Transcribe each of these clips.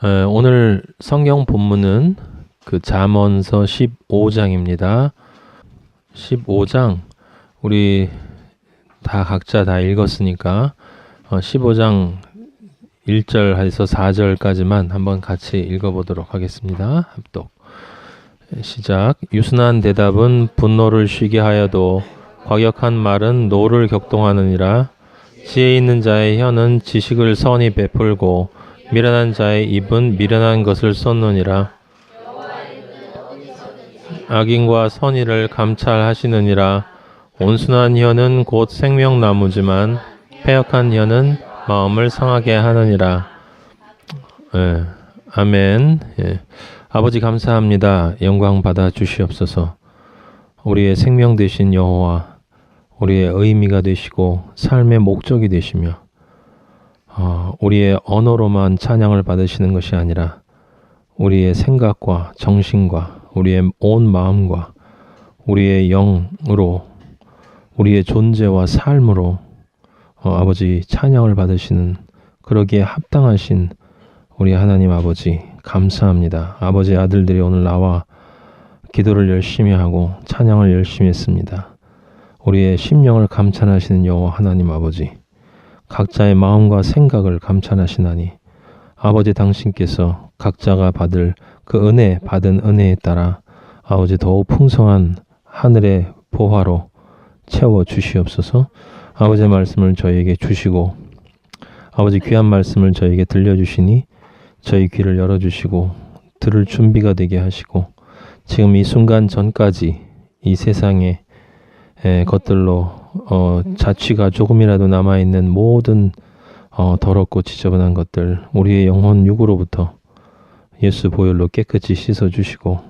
오늘 성경 본문은 그 잠언서 15장입니다. 15장 우리 다 각자 다 읽었으니까 15장 1절에서 4절까지만 한번 같이 읽어보도록 하겠습니다. 합독. 시작. 유순한 대답은 분노를 쉬게 하여도 과격한 말은 노를 격동하느니라. 지혜 있는 자의 혀는 지식을 선히 베풀고 미련한 자의 입은 미련한 것을 쏟느니라. 악인과 선의를 감찰하시느니라. 온순한 혀는 곧 생명나무지만 패역한 혀는 마음을 상하게 하느니라. 아멘. 아버지 감사합니다. 영광 받아 주시옵소서. 우리의 생명 되신 여호와, 우리의 의미가 되시고 삶의 목적이 되시며 우리의 언어로만 찬양을 받으시는 것이 아니라 우리의 생각과 정신과 우리의 온 마음과 우리의 영으로 우리의 존재와 삶으로 아버지 찬양을 받으시는 그러기에 합당하신 우리 하나님 아버지 감사합니다. 아버지 아들들이 오늘 나와 기도를 열심히 하고 찬양을 열심히 했습니다. 우리의 심령을 감찰하시는 여호와 하나님 아버지, 각자의 마음과 생각을 감찰하시나니 아버지 당신께서 각자가 받을 그 은혜, 받은 은혜에 따라 아버지 더욱 풍성한 하늘의 보화로 채워 주시옵소서. 아버지의 말씀을 저희에게 주시고 아버지 귀한 말씀을 저희에게 들려주시니 저희 귀를 열어주시고 들을 준비가 되게 하시고 지금 이 순간 전까지 이 세상의 것들로 자취가 조금이라도 남아있는 모든 더럽고 지저분한 것들 우리의 영혼 육으로부터 예수 보혈로 깨끗이 씻어주시고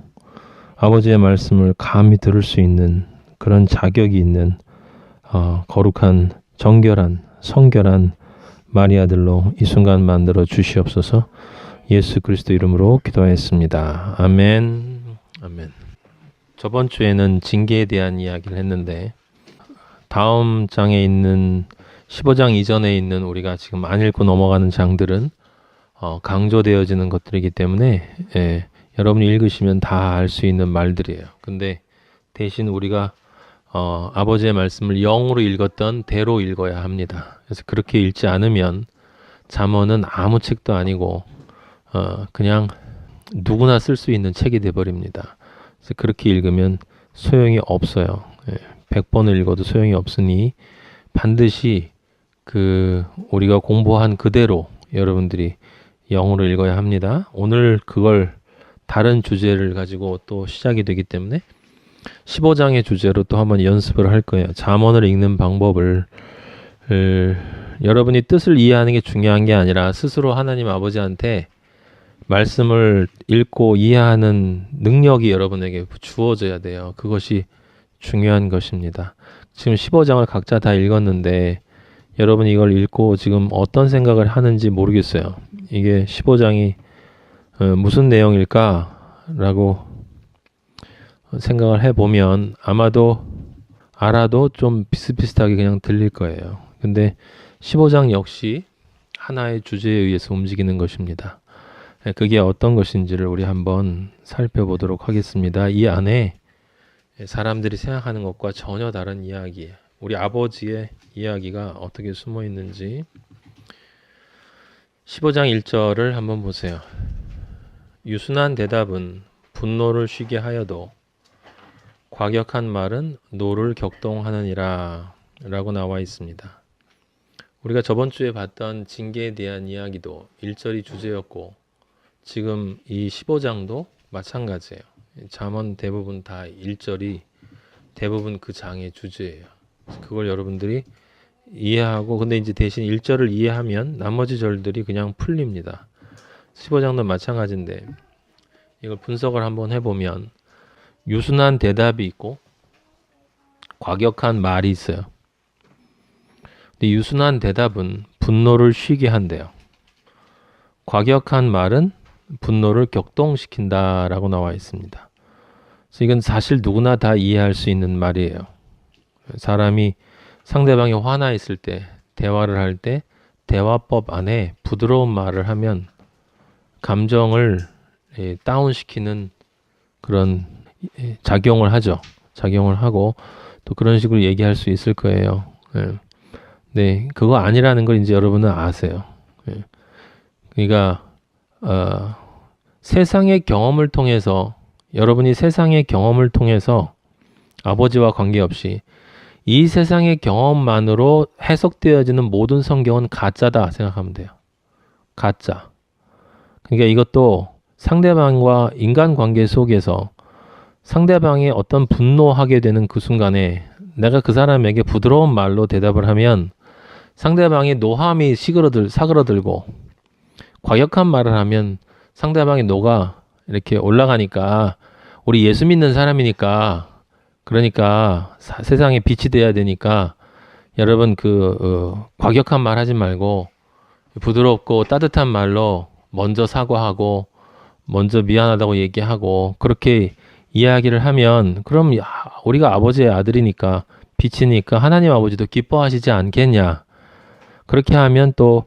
아버지의 말씀을 감히 들을 수 있는 그런 자격이 있는 거룩한 정결한 성결한 마리아들로 이 순간 만들어 주시옵소서. 예수 그리스도 이름으로 기도하였습니다. 아멘. 아멘. 저번 주에는 징계에 대한 이야기를 했는데 다음 장에 있는 15장 이전에 있는 우리가 지금 안 읽고 넘어가는 장들은 강조되어지는 것들이기 때문에 여러분이 읽으시면 다 알 수 있는 말들이에요. 근데 대신 우리가 아버지의 말씀을 영으로 읽었던 대로 읽어야 합니다. 그래서 그렇게 읽지 않으면 잠언은 아무 책도 아니고 그냥 누구나 쓸 수 있는 책이 돼버립니다. 그래서 그렇게 읽으면 소용이 없어요. 100번을 읽어도 소용이 없으니 반드시 우리가 공부한 그대로 여러분들이 영어로 읽어야 합니다. 오늘 그걸 다른 주제를 가지고 또 시작이 되기 때문에 15장의 주제로 또 한번 연습을 할 거예요. 잠언을 읽는 방법을 여러분이 뜻을 이해하는 게 중요한 게 아니라 스스로 하나님 아버지한테 말씀을 읽고 이해하는 능력이 여러분에게 주어져야 돼요. 그것이 중요한 것입니다. 지금 15장을 각자 다 읽었는데 여러분이 이걸 읽고 지금 어떤 생각을 하는지 모르겠어요. 이게 15장이 무슨 내용일까라고 생각을 해보면 아마도 알아도 좀 비슷비슷하게 그냥 들릴 거예요. 근데 15장 역시 하나의 주제에 의해서 움직이는 것입니다. 그게 어떤 것인지를 우리 한번 살펴보도록 하겠습니다. 이 안에 사람들이 생각하는 것과 전혀 다른 이야기, 우리 아버지의 이야기가 어떻게 숨어 있는지 15장 1절을 한번 보세요. 유순한 대답은 분노를 쉬게 하여도 과격한 말은 노를 격동하느니라 라고 나와 있습니다. 우리가 저번 주에 봤던 징계에 대한 이야기도 1절이 주제였고 지금 이 15장도 마찬가지예요. 잠언 대부분 다 1절이 대부분 그 장의 주제예요. 그걸 여러분들이 이해하고 근데 이제 대신 1절을 이해하면 나머지 절들이 그냥 풀립니다. 15장도 마찬가지인데 이걸 분석을 한번 해보면 유순한 대답이 있고 과격한 말이 있어요. 근데 유순한 대답은 분노를 쉬게 한대요. 과격한 말은 분노를 격동시킨다라고 나와 있습니다. 그래서 이건 사실 누구나 다 이해할 수 있는 말이에요. 사람이 상대방이 화나 있을 때 대화를 할 때 대화법 안에 부드러운 말을 하면 감정을 다운시키는 그런 작용을 하죠. 작용을 하고 또 그런 식으로 얘기할 수 있을 거예요. 네, 그거 아니라는 걸 이제 여러분은 아세요. 그러니까 세상의 경험을 통해서 여러분이 세상의 경험을 통해서 아버지와 관계없이 이 세상의 경험만으로 해석되어지는 모든 성경은 가짜다 생각하면 돼요. 가짜. 그러니까 이것도 상대방과 인간관계 속에서 상대방이 어떤 분노하게 되는 그 순간에 내가 그 사람에게 부드러운 말로 대답을 하면 상대방의 노함이 사그러들고 과격한 말을 하면 상대방의 노가 이렇게 올라가니까 우리 예수 믿는 사람이니까 그러니까 세상에 빛이 돼야 되니까 여러분 과격한 말 하지 말고 부드럽고 따뜻한 말로 먼저 사과하고 먼저 미안하다고 얘기하고 그렇게 이야기를 하면 그럼 우리가 아버지의 아들이니까 빛이니까 하나님 아버지도 기뻐하시지 않겠냐. 그렇게 하면 또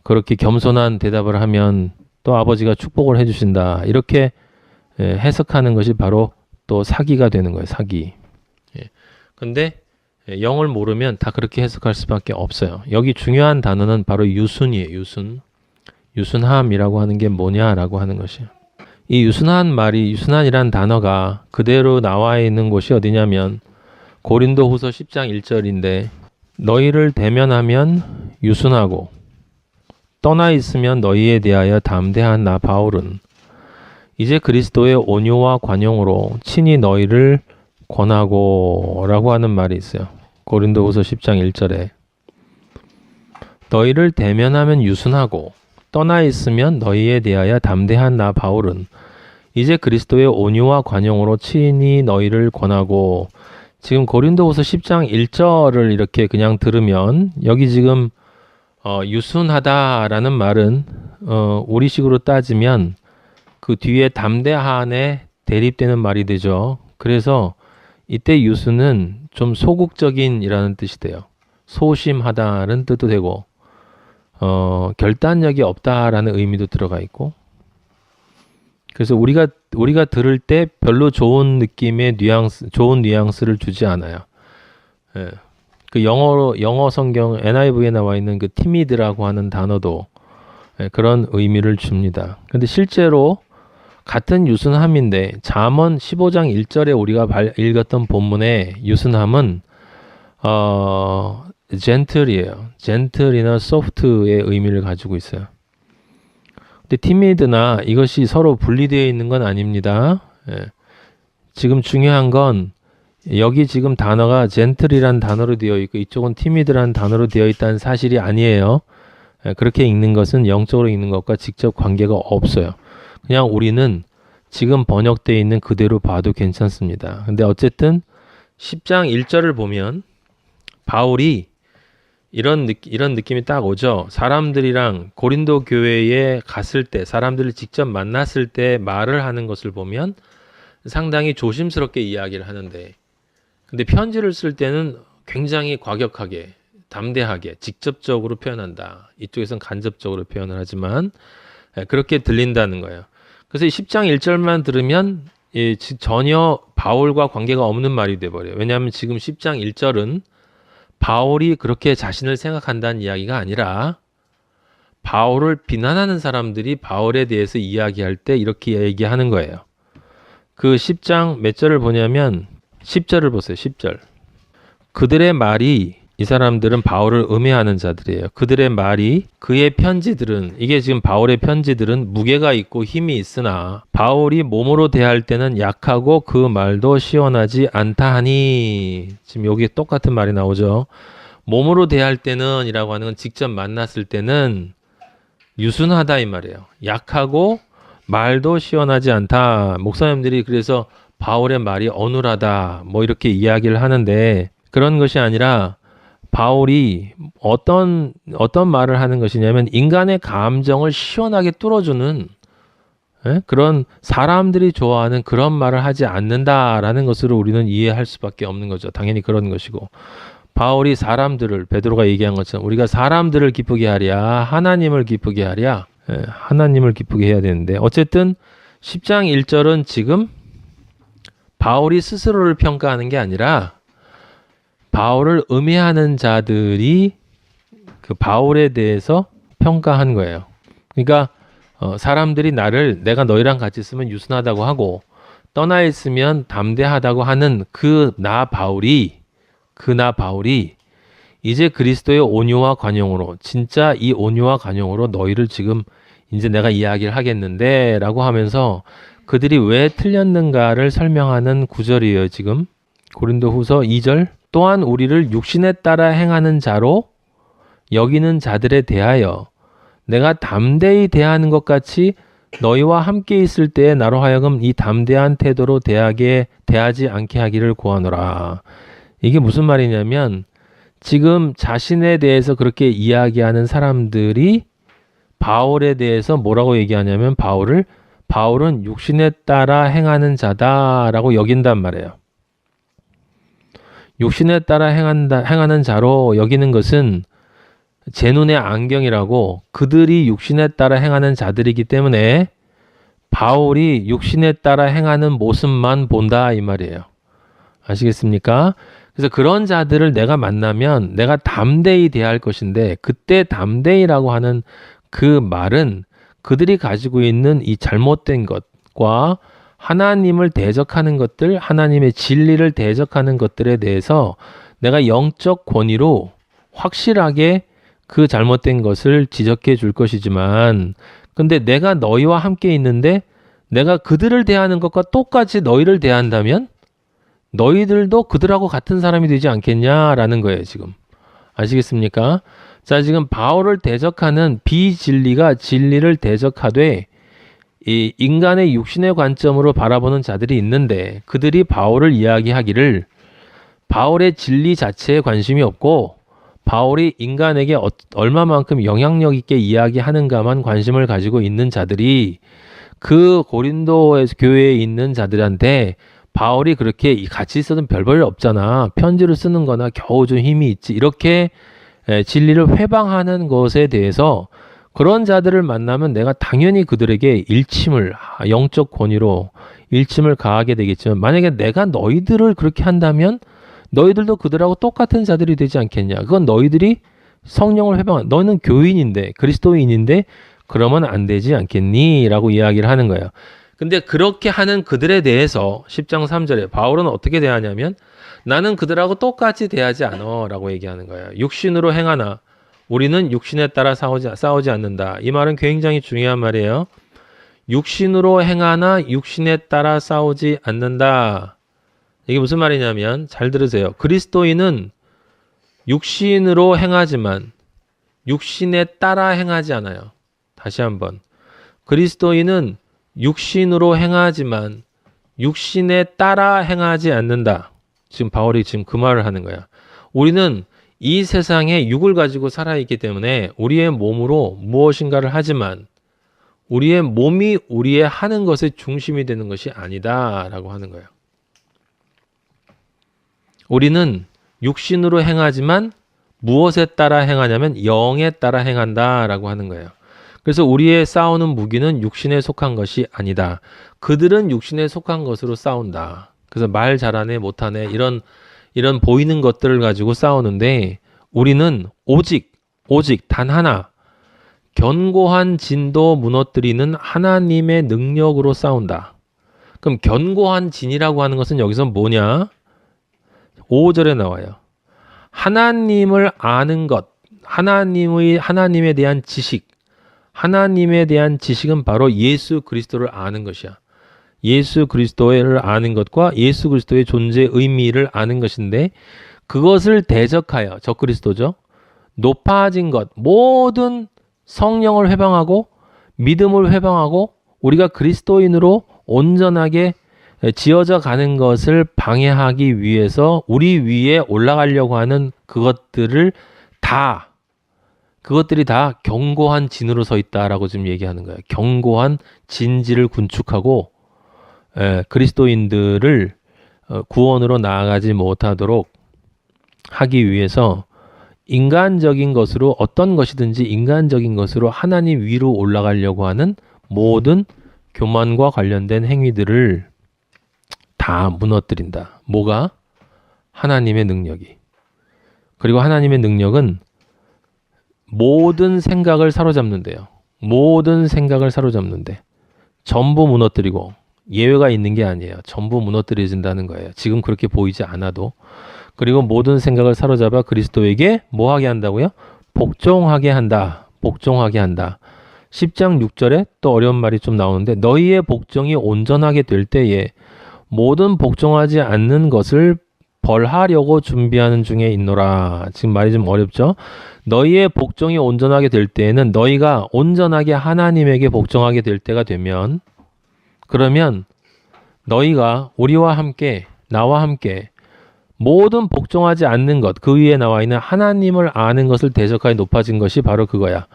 그렇게 겸손한 대답을 하면 또 아버지가 축복을 해주신다. 이렇게 해석하는 것이 바로 또 사기가 되는 거예요. 사기. 근데 영을 모르면 다 그렇게 해석할 수밖에 없어요. 여기 중요한 단어는 바로 유순이에요. 유순. 유순함이라고 하는 게 뭐냐라고 하는 것이에요. 이 유순한이란 단어가 그대로 나와 있는 곳이 어디냐면 고린도후서 10장 1절인데 너희를 대면하면 유순하고 떠나 있으면 너희에 대하여 담대한 나 바울은 이제 그리스도의 온유와 관용으로 친히 너희를 권하고 라고 하는 말이 있어요. 고린도후서 10장 1절에 너희를 대면하면 유순하고 떠나 있으면 너희에 대하여 담대한 나 바울은 이제 그리스도의 온유와 관용으로 친히 너희를 권하고 지금 고린도후서 10장 1절을 이렇게 그냥 들으면 여기 지금 유순하다라는 말은 우리식으로 따지면 그 뒤에 담대한에 대립되는 말이 되죠. 그래서 이때 유순은 좀 소극적인이라는 뜻이 돼요. 소심하다는 뜻도 되고 결단력이 없다라는 의미도 들어가 있고 그래서 우리가 들을 때 별로 좋은 느낌의 좋은 뉘앙스를 주지 않아요. 그 영어 성경 NIV에 나와 있는 그 timid라고 하는 단어도 그런 의미를 줍니다. 근데 실제로 같은 유순함인데 잠언 15장 1절에 우리가 읽었던 본문의 유순함은 gentle이에요. gentle이나 soft의 의미를 가지고 있어요. 근데 timid나 이것이 서로 분리되어 있는 건 아닙니다. 지금 중요한 건 여기 지금 단어가 gentle이란 단어로 되어 있고 이쪽은 timid란 단어로 되어 있다는 사실이 아니에요. 그렇게 읽는 것은 영적으로 읽는 것과 직접 관계가 없어요. 그냥 우리는 지금 번역되어 있는 그대로 봐도 괜찮습니다. 근데 어쨌든 10장 1절을 보면 바울이 이런 느낌이 딱 오죠. 사람들이랑 고린도 교회에 갔을 때 사람들을 직접 만났을 때 말을 하는 것을 보면 상당히 조심스럽게 이야기를 하는데 근데 편지를 쓸 때는 굉장히 과격하게 담대하게 직접적으로 표현한다. 이쪽에서는 간접적으로 표현을 하지만 그렇게 들린다는 거예요. 그래서 10장 1절만 들으면 전혀 바울과 관계가 없는 말이 돼버려요. 왜냐하면 지금 10장 1절은 바울이 그렇게 자신을 생각한다는 이야기가 아니라 바울을 비난하는 사람들이 바울에 대해서 이야기할 때 이렇게 얘기하는 거예요. 그 10장 몇 절을 보냐면 10절을 보세요. 10절. 그들의 말이 이 사람들은 바울을 음해하는 자들이에요. 그들의 말이 그의 편지들은 이게 지금 바울의 편지들은 무게가 있고 힘이 있으나 바울이 몸으로 대할 때는 약하고 그 말도 시원하지 않다 하니 지금 여기에 똑같은 말이 나오죠. 몸으로 대할 때는 이라고 하는 건 직접 만났을 때는 유순하다 이 말이에요. 약하고 말도 시원하지 않다. 목사님들이 그래서 바울의 말이 어눌하다 뭐 이렇게 이야기를 하는데 그런 것이 아니라 바울이 어떤 말을 하는 것이냐면 인간의 감정을 시원하게 뚫어주는 그런 사람들이 좋아하는 그런 말을 하지 않는다라는 것으로 우리는 이해할 수밖에 없는 거죠. 당연히 그런 것이고 바울이 사람들을 베드로가 얘기한 것처럼 우리가 사람들을 기쁘게 하랴 하나님을 기쁘게 하랴 하나님을 기쁘게 해야 되는데, 어쨌든 10장 1절은 지금 바울이 스스로를 평가하는 게 아니라 바울을 음해하는 자들이 그 바울에 대해서 평가한 거예요. 그러니까 사람들이 나를 내가 너희랑 같이 있으면 유순하다고 하고 떠나 있으면 담대하다고 하는 그 나 바울이 이제 그리스도의 온유와 관용으로, 진짜 이 온유와 관용으로 너희를 지금 이제 내가 이야기를 하겠는데 라고 하면서 그들이 왜 틀렸는가를 설명하는 구절이에요. 지금 고린도후서 2절, 또한 우리를 육신에 따라 행하는 자로 여기는 자들에 대하여 내가 담대히 대하는 것 같이 너희와 함께 있을 때에 나로 하여금 이 담대한 태도로 대하지 않게 하기를 구하노라. 이게 무슨 말이냐면, 지금 자신에 대해서 그렇게 이야기하는 사람들이 바울에 대해서 뭐라고 얘기하냐면, 바울은 육신에 따라 행하는 자다라고 여긴단 말이에요. 육신에 따라 행하는 자로 여기는 것은 제 눈의 안경이라고, 그들이 육신에 따라 행하는 자들이기 때문에 바울이 육신에 따라 행하는 모습만 본다 이 말이에요. 아시겠습니까? 그래서 그런 자들을 내가 만나면 내가 담대히 대할 것인데, 그때 담대히라고 하는 그 말은 그들이 가지고 있는 이 잘못된 것과 하나님을 대적하는 것들, 하나님의 진리를 대적하는 것들에 대해서 내가 영적 권위로 확실하게 그 잘못된 것을 지적해 줄 것이지만, 근데 내가 너희와 함께 있는데 내가 그들을 대하는 것과 똑같이 너희를 대한다면 너희들도 그들하고 같은 사람이 되지 않겠냐라는 거예요, 지금. 아시겠습니까? 자, 지금 바울을 대적하는 비진리가 진리를 대적하되 이 인간의 육신의 관점으로 바라보는 자들이 있는데, 그들이 바울을 이야기하기를 바울의 진리 자체에 관심이 없고 바울이 인간에게 얼마만큼 영향력 있게 이야기하는가만 관심을 가지고 있는 자들이 그 고린도 교회에 있는 자들한테 바울이 그렇게 같이 있어도 별 볼 일 없잖아, 편지를 쓰는 거나 겨우 좀 힘이 있지, 이렇게 진리를 회방하는 것에 대해서 그런 자들을 만나면 내가 당연히 그들에게 영적 권위로 일침을 가하게 되겠지만, 만약에 내가 너희들을 그렇게 한다면 너희들도 그들하고 똑같은 자들이 되지 않겠냐. 그건 너희들이 성령을 너는 교인인데, 그리스도인인데 그러면 안 되지 않겠니? 라고 이야기를 하는 거예요. 근데 그렇게 하는 그들에 대해서 10장 3절에 바울은 어떻게 대하냐면, 나는 그들하고 똑같이 대하지 않아 라고 얘기하는 거예요. 육신으로 행하나 우리는 육신에 따라 싸우지 않는다. 이 말은 굉장히 중요한 말이에요. 육신으로 행하나 육신에 따라 싸우지 않는다. 이게 무슨 말이냐면, 잘 들으세요. 그리스도인은 육신으로 행하지만 육신에 따라 행하지 않아요. 다시 한번. 그리스도인은 육신으로 행하지만 육신에 따라 행하지 않는다. 지금 바울이 지금 그 말을 하는 거야. 우리는 이 세상에 육을 가지고 살아있기 때문에 우리의 몸으로 무엇인가를 하지만 우리의 몸이 우리의 하는 것의 중심이 되는 것이 아니다 라고 하는 거예요. 우리는 육신으로 행하지만 무엇에 따라 행하냐면 영에 따라 행한다 라고 하는 거예요. 그래서 우리의 싸우는 무기는 육신에 속한 것이 아니다. 그들은 육신에 속한 것으로 싸운다. 그래서 말 잘하네 못하네 이런 보이는 것들을 가지고 싸우는데, 우리는 오직 단 하나, 견고한 진도 무너뜨리는 하나님의 능력으로 싸운다. 그럼 견고한 진이라고 하는 것은 여기서 뭐냐? 5절에 나와요. 하나님을 아는 것, 하나님에 대한 지식, 하나님에 대한 지식은 바로 예수 그리스도를 아는 것이야. 예수 그리스도를 아는 것과 예수 그리스도의 존재의 의미를 아는 것인데, 그것을 대적하여, 적그리스도죠, 높아진 것, 모든 성령을 회방하고 믿음을 회방하고 우리가 그리스도인으로 온전하게 지어져 가는 것을 방해하기 위해서 우리 위에 올라가려고 하는 그것들이 다 견고한 진으로 서 있다라고 지금 얘기하는 거예요. 견고한 진지를 군축하고 그리스도인들을 구원으로 나아가지 못하도록 하기 위해서 인간적인 것으로 어떤 것이든지 인간적인 것으로 하나님 위로 올라가려고 하는 모든 교만과 관련된 행위들을 다 무너뜨린다. 뭐가? 하나님의 능력이. 그리고 하나님의 능력은 모든 생각을 사로잡는데요. 모든 생각을 사로잡는데 전부 무너뜨리고 예외가 있는 게 아니에요. 전부 무너뜨려진다는 거예요. 지금 그렇게 보이지 않아도. 그리고 모든 생각을 사로잡아 그리스도에게 뭐 하게 한다고요? 복종하게 한다. 복종하게 한다. 10장 6절에 또 어려운 말이 좀 나오는데 너희의 복종이 온전하게 될 때에 모든 복종하지 않는 것을 벌하려고 준비하는 중에 있노라. 지금 말이 좀 어렵죠? 너희의 복종이 온전하게 될 때에는 너희가 온전하게 하나님에게 복종하게 될 때가 되면 그러면 너희가 우리와 함께 나와 함께 모든 복종하지 않는 것, 그 위에 나와 있는 하나님을 아는 것을 대적하여 높아진 것이 바로 그거야.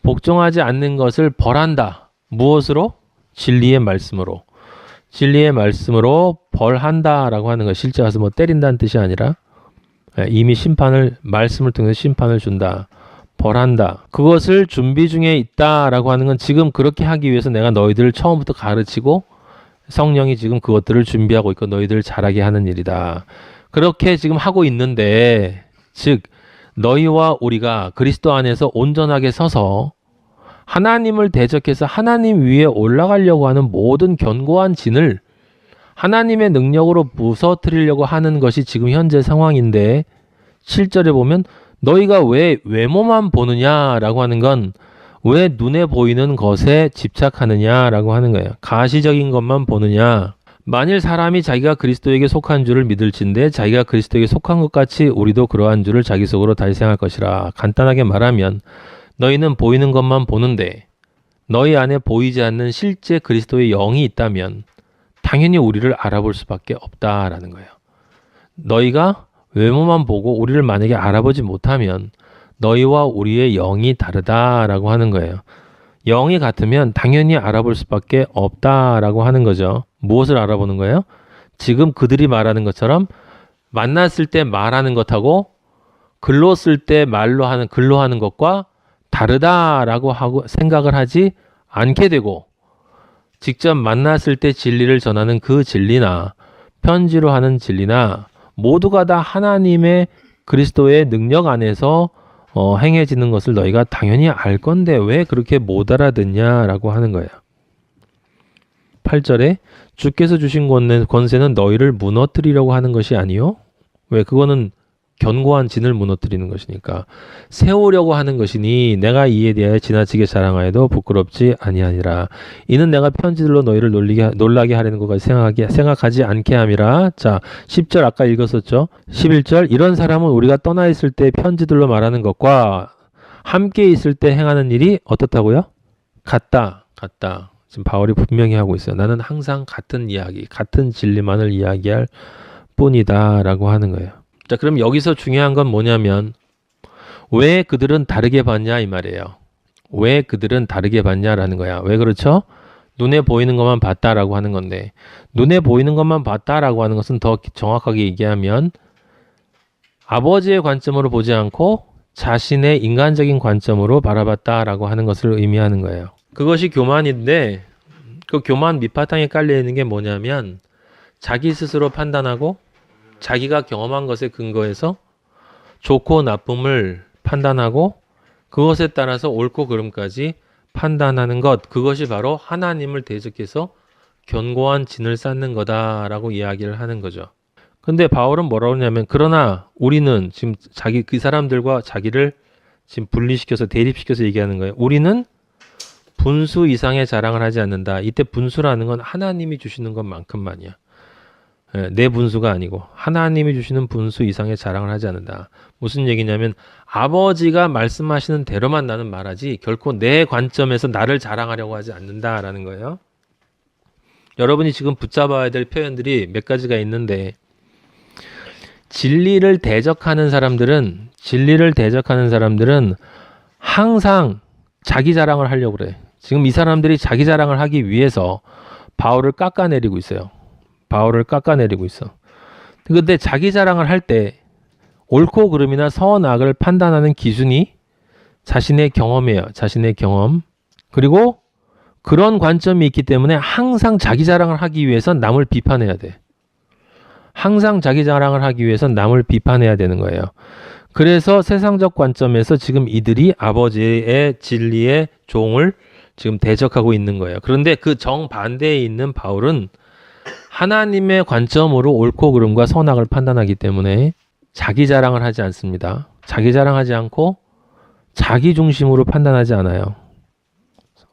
복종하지 않는 것을 벌한다. 무엇으로? 진리의 말씀으로. 진리의 말씀으로 벌한다라고 하는 것. 실제 가서 뭐 때린다는 뜻이 아니라 이미 말씀을 통해서 심판을 준다. 벌한다. 그것을 준비 중에 있다라고 하는 건 지금 그렇게 하기 위해서 내가 너희들을 처음부터 가르치고 성령이 지금 그것들을 준비하고 있고 너희들을 잘하게 하는 일이다. 그렇게 지금 하고 있는데, 즉 너희와 우리가 그리스도 안에서 온전하게 서서 하나님을 대적해서 하나님 위에 올라가려고 하는 모든 견고한 진을 하나님의 능력으로 부서뜨리려고 하는 것이 지금 현재 상황인데 7절에 보면 너희가 왜 외모만 보느냐라고 하는 건 왜 눈에 보이는 것에 집착하느냐라고 하는 거예요. 가시적인 것만 보느냐. 만일 사람이 자기가 그리스도에게 속한 줄을 믿을진데 자기가 그리스도에게 속한 것 같이 우리도 그러한 줄을 자기 속으로 달생할 것이라. 간단하게 말하면 너희는 보이는 것만 보는데 너희 안에 보이지 않는 실제 그리스도의 영이 있다면 당연히 우리를 알아볼 수밖에 없다라는 거예요. 너희가 외모만 보고 우리를 만약에 알아보지 못하면 너희와 우리의 영이 다르다라고 하는 거예요. 영이 같으면 당연히 알아볼 수밖에 없다라고 하는 거죠. 무엇을 알아보는 거예요? 지금 그들이 말하는 것처럼 만났을 때 말하는 것하고 글로 쓸 때 글로 하는 것과 다르다라고 하고 생각을 하지 않게 되고 직접 만났을 때 진리를 전하는 그 진리나 편지로 하는 진리나 모두가 다 하나님의 그리스도의 능력 안에서 행해지는 것을 너희가 당연히 알 건데 왜 그렇게 못 알아듣냐라고 하는 거예요. 8절에 주께서 주신 권세는 너희를 무너뜨리려고 하는 것이 아니요. 왜? 그거는 견고한 진을 무너뜨리는 것이니까. 세우려고 하는 것이니 내가 이에 대하여 지나치게 자랑하여도 부끄럽지 아니하니라. 이는 내가 편지들로 너희를 놀라게 하려는 것까지 생각하지 않게 함이라. 자, 10절 아까 읽었었죠. 11절 이런 사람은 우리가 떠나 있을 때 편지들로 말하는 것과 함께 있을 때 행하는 일이 어떻다고요? 같다. 지금 바울이 분명히 하고 있어요. 나는 항상 같은 이야기, 같은 진리만을 이야기할 뿐이다 라고 하는 거예요. 자, 그럼 여기서 중요한 건 뭐냐면 왜 그들은 다르게 봤냐 이 말이에요. 왜 그들은 다르게 봤냐라는 거야. 왜 그렇죠? 눈에 보이는 것만 봤다라고 하는 건데 눈에 보이는 것만 봤다라고 하는 것은 더 정확하게 얘기하면 아버지의 관점으로 보지 않고 자신의 인간적인 관점으로 바라봤다라고 하는 것을 의미하는 거예요. 그것이 교만인데 그 교만 밑바탕에 깔려있는 게 뭐냐면 자기 스스로 판단하고 자기가 경험한 것에 근거해서 좋고 나쁨을 판단하고 그것에 따라서 옳고 그름까지 판단하는 것, 그것이 바로 하나님을 대적해서 견고한 진을 쌓는 거다라고 이야기를 하는 거죠. 근데 바울은 뭐라고 하냐면 그러나 우리는 지금 그 사람들과 자기를 지금 분리시켜서 대립시켜서 얘기하는 거예요. 우리는 분수 이상의 자랑을 하지 않는다. 이때 분수라는 건 하나님이 주시는 것만큼만이야. 내 분수가 아니고 하나님이 주시는 분수 이상의 자랑을 하지 않는다. 무슨 얘기냐면 아버지가 말씀하시는 대로만 나는 말하지 결코 내 관점에서 나를 자랑하려고 하지 않는다라는 거예요. 여러분이 지금 붙잡아야 될 표현들이 몇 가지가 있는데 진리를 대적하는 사람들은 항상 자기 자랑을 하려고 그래. 지금 이 사람들이 자기 자랑을 하기 위해서 바울을 깎아내리고 있어. 근데 자기 자랑을 할 때 옳고 그름이나 선악을 판단하는 기준이 자신의 경험이에요. 자신의 경험. 그리고 그런 관점이 있기 때문에 항상 자기 자랑을 하기 위해선 남을 비판해야 돼. 항상 자기 자랑을 하기 위해선 남을 비판해야 되는 거예요. 그래서 세상적 관점에서 지금 이들이 아버지의 진리의 종을 지금 대적하고 있는 거예요. 그런데 그 정반대에 있는 바울은 하나님의 관점으로 옳고 그름과 선악을 판단하기 때문에 자기 자랑을 하지 않습니다. 자기 자랑하지 않고 자기 중심으로 판단하지 않아요.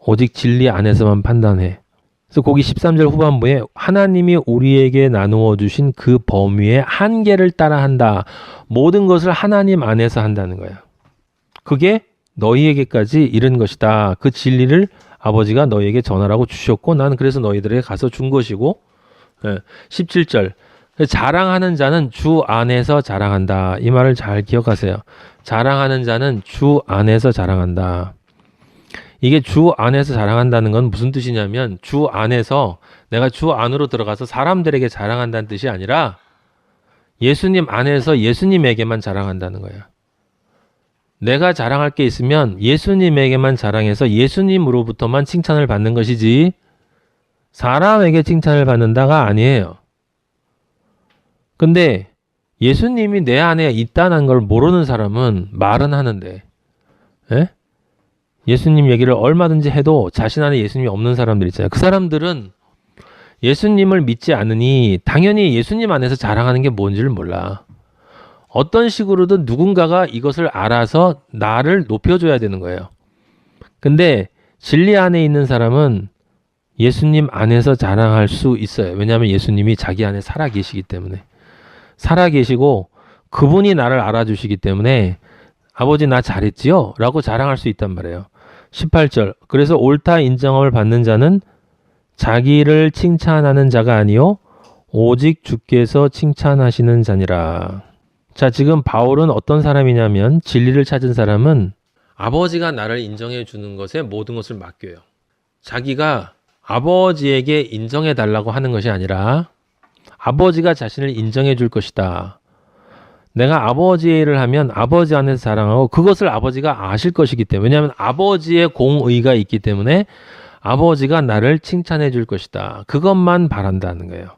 오직 진리 안에서만 판단해. 그래서 거기 13절 후반부에 하나님이 우리에게 나누어 주신 그 범위의 한계를 따라한다. 모든 것을 하나님 안에서 한다는 거야. 그게 너희에게까지 이른 것이다. 그 진리를 아버지가 너희에게 전하라고 주셨고 나는 그래서 너희들에게 가서 준 것이고 17절 자랑하는 자는 주 안에서 자랑한다. 이 말을 잘 기억하세요. 자랑하는 자는 주 안에서 자랑한다. 이게 주 안에서 자랑한다는 건 무슨 뜻이냐면 주 안에서 내가 주 안으로 들어가서 사람들에게 자랑한다는 뜻이 아니라 예수님 안에서 예수님에게만 자랑한다는 거야. 내가 자랑할 게 있으면 예수님에게만 자랑해서 예수님으로부터만 칭찬을 받는 것이지 사람에게 칭찬을 받는다가 아니에요. 근데 예수님이 내 안에 있다는 걸 모르는 사람은 말은 하는데 예수님 얘기를 얼마든지 해도 자신 안에 예수님이 없는 사람들 있잖아요. 그 사람들은 예수님을 믿지 않으니 당연히 예수님 안에서 자랑하는 게 뭔지를 몰라. 어떤 식으로든 누군가가 이것을 알아서 나를 높여줘야 되는 거예요. 근데 진리 안에 있는 사람은 예수님 안에서 자랑할 수 있어요. 왜냐하면 예수님이 자기 안에 살아계시기 때문에. 살아계시고 그분이 나를 알아주시기 때문에 아버지 나 잘했지요? 라고 자랑할 수 있단 말이에요. 18절 그래서 옳다 인정을 받는 자는 자기를 칭찬하는 자가 아니요 오직 주께서 칭찬하시는 자니라. 자, 지금 바울은 어떤 사람이냐면 진리를 찾은 사람은 아버지가 나를 인정해 주는 것에 모든 것을 맡겨요. 자기가 아버지에게 인정해 달라고 하는 것이 아니라 아버지가 자신을 인정해 줄 것이다. 내가 아버지의 일을 하면 아버지 안에서 자랑하고 그것을 아버지가 아실 것이기 때문에 왜냐하면 아버지의 공의가 있기 때문에 아버지가 나를 칭찬해 줄 것이다. 그것만 바란다는 거예요.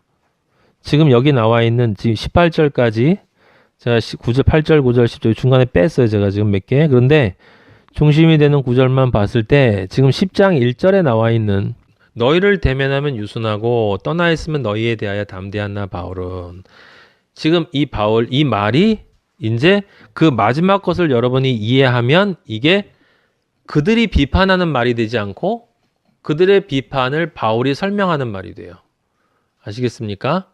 지금 여기 나와 있는 지금 18절까지 제가 9절, 8절, 9절, 10절 중간에 뺐어요. 제가 지금 몇 개. 그런데 중심이 되는 구절만 봤을 때 지금 10장 1절에 나와 있는 너희를 대면하면 유순하고 떠나 있으면 너희에 대하여 담대하나 바울은 지금 이 바울 이 말이 이제 그 마지막 것을 여러분이 이해하면 이게 그들이 비판하는 말이 되지 않고 그들의 비판을 바울이 설명하는 말이 돼요. 아시겠습니까?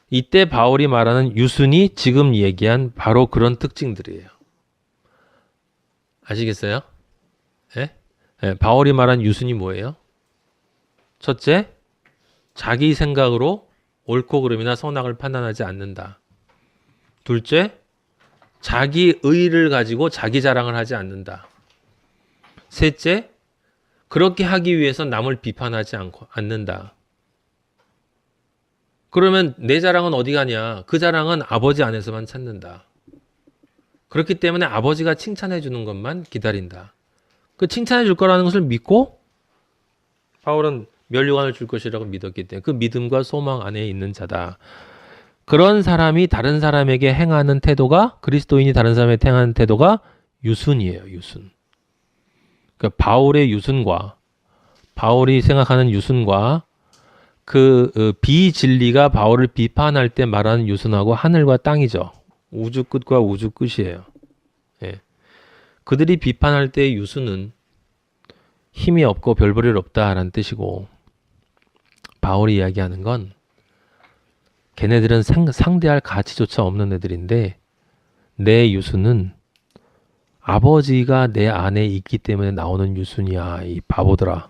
이때 바울이 말하는 유순이 지금 얘기한 바로 그런 특징들이에요. 아시겠어요? 예? 예, 바울이 말한 유순이 뭐예요? 첫째, 자기 생각으로 옳고 그름이나 선악을 판단하지 않는다. 둘째, 자기 의의를 가지고 자기 자랑을 하지 않는다. 셋째, 그렇게 하기 위해서 남을 비판하지 않는다. 그러면 내 자랑은 어디 가냐? 그 자랑은 아버지 안에서만 찾는다. 그렇기 때문에 아버지가 칭찬해 주는 것만 기다린다. 그 칭찬해 줄 거라는 것을 믿고 바울은 면류관을 줄 것이라고 믿었기 때문에 그 믿음과 소망 안에 있는 자다. 그런 사람이 다른 사람에게 행하는 태도가 그리스도인이 다른 사람에게 행하는 태도가 유순이에요. 유순. 그러니까 바울의 유순과 바울이 생각하는 유순과 그 비진리가 바울을 비판할 때 말하는 유순하고 하늘과 땅이죠. 우주 끝과 우주 끝이에요. 예. 그들이 비판할 때의 유순은 힘이 없고 별 볼일 없다라는 뜻이고 바울이 이야기하는 건 걔네들은 상대할 가치조차 없는 애들인데 내 유순은 아버지가 내 안에 있기 때문에 나오는 유순이야. 이 바보들아.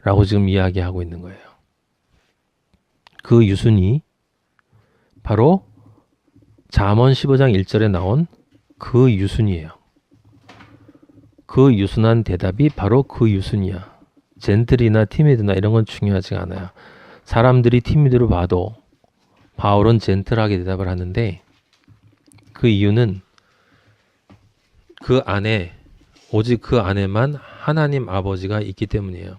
라고 지금 이야기하고 있는 거예요. 그 유순이 바로 잠언 15장 1절에 나온 그 유순이에요. 그 유순한 대답이 바로 그 유순이야. 젠틀이나 티미드나 이런 건 중요하지 않아요. 사람들이 티미드로 봐도 바울은 젠틀하게 대답을 하는데 그 이유는 그 안에 오직 그 안에만 하나님 아버지가 있기 때문이에요.